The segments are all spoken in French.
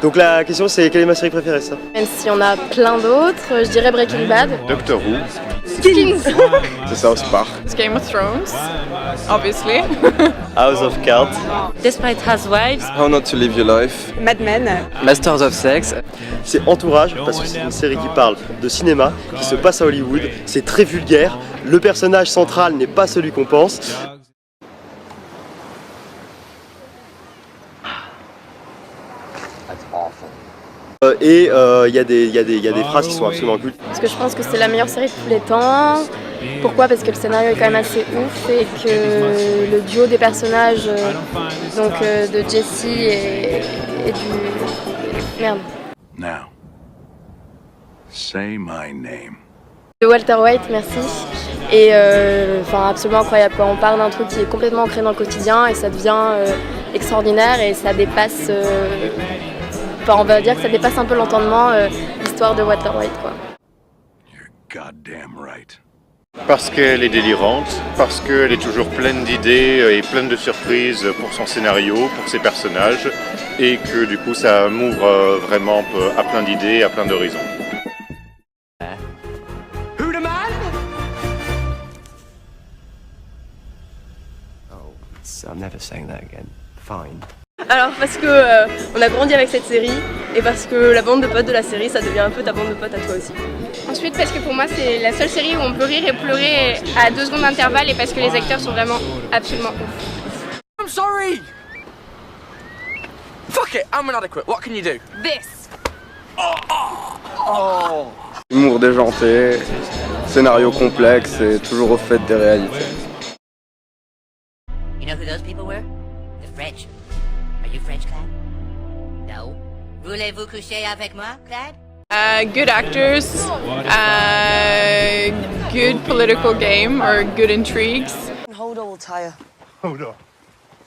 Donc la question c'est quelle est ma série préférée ça? Même si on a plein d'autres, je dirais Breaking Bad. Doctor Who. Skins. C'est South Park. Game of Thrones, obviously. House of Cards. Desperate Housewives. How Not to Live Your Life. Mad Men. Masters of Sex. C'est Entourage parce que c'est une série qui parle de cinéma, qui se passe à Hollywood, c'est très vulgaire, le personnage central n'est pas celui qu'on pense. Et il y a des phrases qui sont absolument cultes. Parce que je pense que c'est la meilleure série de tous les temps. Pourquoi? Parce que le scénario est quand même assez ouf et que le duo des personnages, de Jesse et du... Merde. Now, say my name. De Walter White, merci. Et absolument incroyable quoi. On part d'un truc qui est complètement ancré dans le quotidien et ça devient extraordinaire et ça dépasse... on va dire que ça dépasse un peu l'entendement, l'histoire de Walter White quoi. You're goddamn right. Parce qu'elle est délirante, parce qu'elle est toujours pleine d'idées et pleine de surprises pour son scénario, pour ses personnages, et que du coup ça m'ouvre vraiment à plein d'idées, à plein d'horizons. Who the man? Oh, I'm never saying that again. Fine. Alors parce que on a grandi avec cette série et parce que la bande de potes de la série ça devient un peu ta bande de potes à toi aussi. Ensuite parce que pour moi c'est la seule série où on peut rire et pleurer à 2 secondes d'intervalle et parce que les acteurs sont vraiment absolument ouf. I'm sorry! Fuck it, I'm inadequate. What can you do? This. Humour déjanté, scénario complexe et toujours au fait des réalités. You know who those people were? The French. Are you French, Claude? No. Voulez-vous coucher avec moi, Claude? Good actors, good political game or good intrigues. Hold on, we'll tie her. Hold on.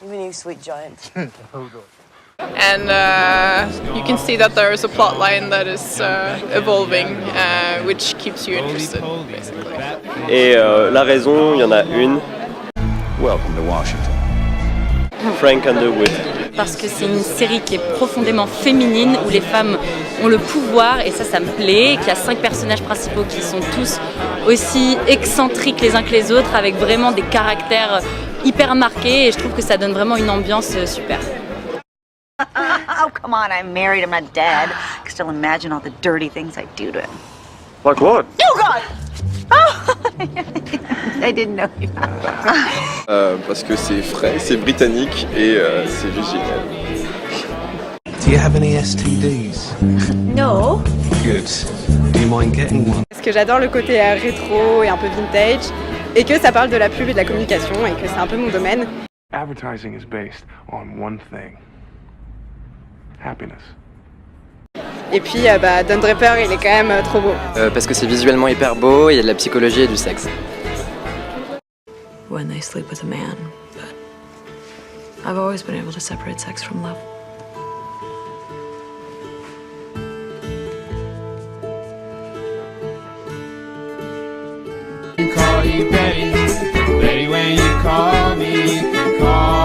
Even you, sweet giant. Hold on. And you can see that there is a plot line that is evolving, which keeps you interested, basically. Et la raison, il y en a une. Welcome to Washington. Frank Underwood. Parce que c'est une série qui est profondément féminine, où les femmes ont le pouvoir, et ça me plaît, qu'il y a 5 personnages principaux qui sont tous aussi excentriques les uns que les autres, avec vraiment des caractères hyper marqués, et je trouve que ça donne vraiment une ambiance super. Oh, come on, I'm married, I'm not dead. I can still imagine all the dirty things I do to him. Like what? Oh, God! Oh! I didn't know you. Parce que c'est frais, c'est britannique et c'est virginal. Do you have any STDs? No. Good. Do you mind getting one? Parce que j'adore le côté rétro et un peu vintage et que ça parle de la pub et de la communication et que c'est un peu mon domaine. Advertising is based on one thing. Happiness. Et puis Don Draper il est quand même trop beau. Parce que c'est visuellement hyper beau, il y a de la psychologie et du sexe. When they sleep with a man, but I've always been able to separate sex from love. Call you Betty, Betty when you call me, you can call